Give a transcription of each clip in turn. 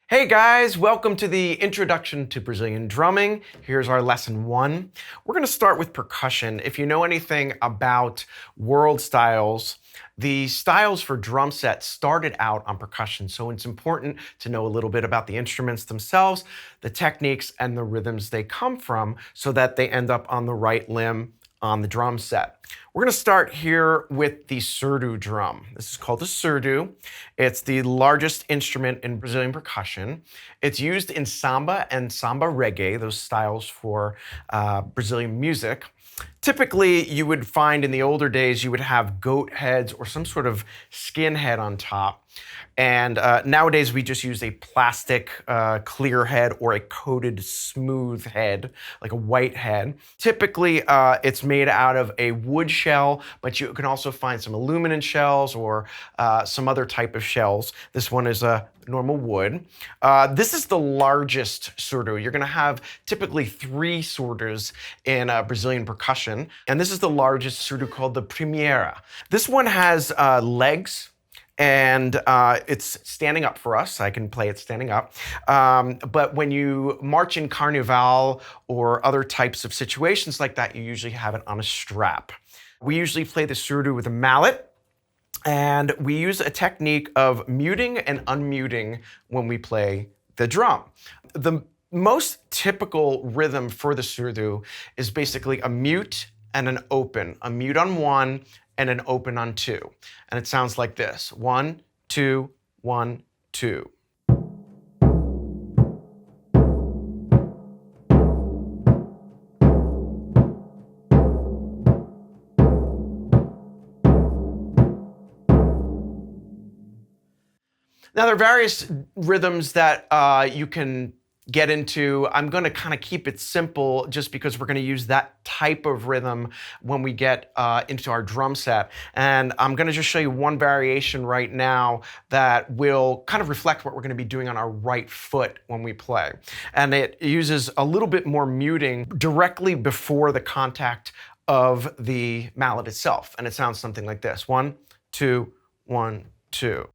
Hey guys, welcome to the Introduction to Brazilian Drumming. Here's our lesson 1. We're going to start with percussion. If you know anything about world styles, the styles for drum sets started out on percussion, so it's important to know a little bit about the instruments themselves, the techniques, and the rhythms they come from so that they end up on the right limb on the drum set. We're going to start here with the Surdo drum. This is called the Surdo. It's the largest instrument in Brazilian percussion. It's used in samba and samba reggae, those styles for Brazilian music. Typically, you would find in the older days, you would have goat heads or some sort of skin head on top. And nowadays, we just use a plastic clear head or a coated smooth head, like a white head. Typically, it's made out of a wood shell, but you can also find some aluminum shells or some other type of shells. This one is a normal wood. This is the largest surdo. You're going to have typically 3 surdos in Brazilian percussion, and this is the largest surdo called the Primeira. This one has legs. And it's standing up for us. I can play it standing up. But when you march in carnival or other types of situations like that, you usually have it on a strap. We usually play the surdo with a mallet. And we use a technique of muting and unmuting when we play the drum. The most typical rhythm for the surdo is basically a mute and an open. A mute on 1 and an open on 2. And it sounds like this: 1, 2, 1, 2. Now, there are various rhythms that you can get into. I'm going to kind of keep it simple just because we're going to use that type of rhythm when we get into our drum set. And I'm going to just show you one variation right now that will kind of reflect what we're going to be doing on our right foot when we play. And it uses a little bit more muting directly before the contact of the mallet itself. And it sounds something like this: 1, 2, 1, 2.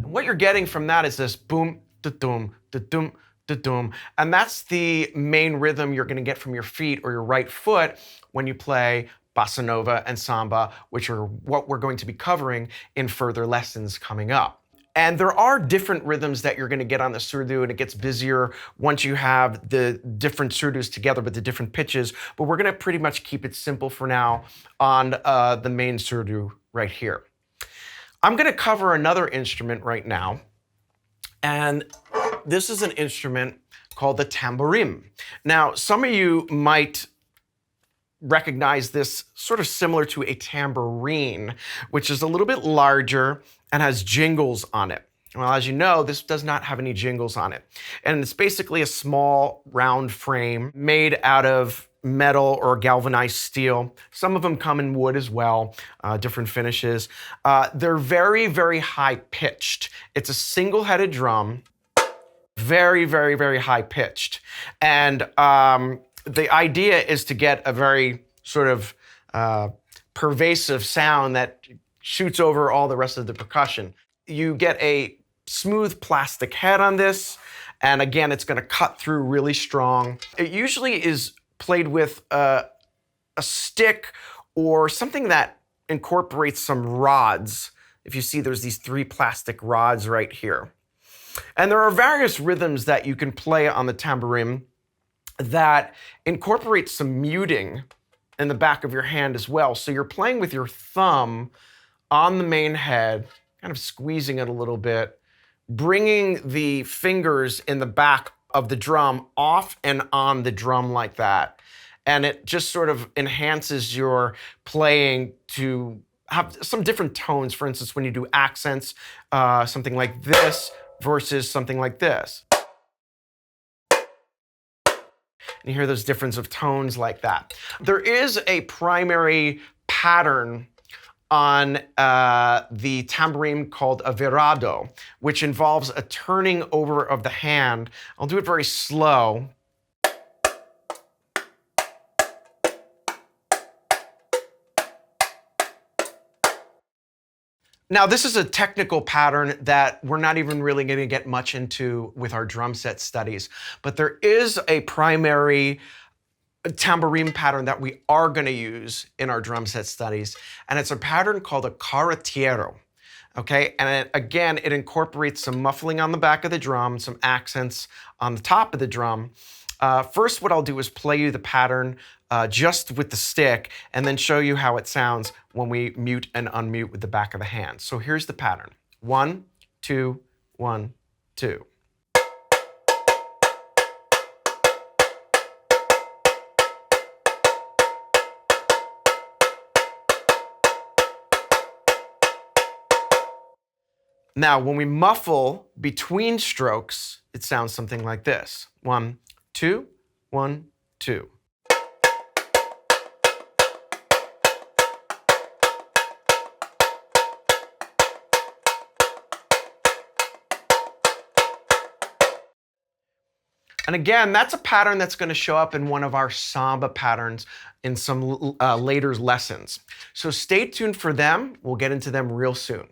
What you're getting from that is this boom, da-doom, da-doom, da-doom. And that's the main rhythm you're going to get from your feet or your right foot when you play Bossa Nova and Samba, which are what we're going to be covering in further lessons coming up. And there are different rhythms that you're going to get on the surdo, and it gets busier once you have the different surdos together with the different pitches. But we're going to pretty much keep it simple for now on the main surdo right here. I'm going to cover another instrument right now, and this is an instrument called the Tamborim. Now, some of you might recognize this sort of similar to a tambourine, which is a little bit larger and has jingles on it. Well, as you know, this does not have any jingles on it. And it's basically a small round frame made out of metal or galvanized steel. Some of them come in wood as well, different finishes. They're very, very high pitched. It's a single-headed drum, very, very, very high pitched. And the idea is to get a very sort of pervasive sound that shoots over all the rest of the percussion. You get a smooth plastic head on this, and again, it's going to cut through really strong. It usually is played with a stick or something that incorporates some rods. If you see, there's these 3 plastic rods right here. And there are various rhythms that you can play on the tamborim that incorporate some muting in the back of your hand as well. So you're playing with your thumb on the main head, kind of squeezing it a little bit, bringing the fingers in the back of the drum off and on the drum like that. And it just sort of enhances your playing to have some different tones. For instance, when you do accents, something like this versus something like this. And you hear those difference of tones like that. There is a primary pattern on the tamborim called a virado, which involves a turning over of the hand. I'll do it very slow. Now, this is a technical pattern that we're not even really going to get much into with our drum set studies, but there is a primary tamborim pattern that we are going to use in our drum set studies, and it's a pattern called a carrettiero. Okay, and again, it incorporates some muffling on the back of the drum, some accents on the top of the drum. First, what I'll do is play you the pattern just with the stick, and then show you how it sounds when we mute and unmute with the back of the hand. So here's the pattern. 1, 2, 1, 2. Now, when we muffle between strokes, it sounds something like this. 1, 2, 1, 2. And again, that's a pattern that's going to show up in one of our samba patterns in some later lessons. So stay tuned for them. We'll get into them real soon.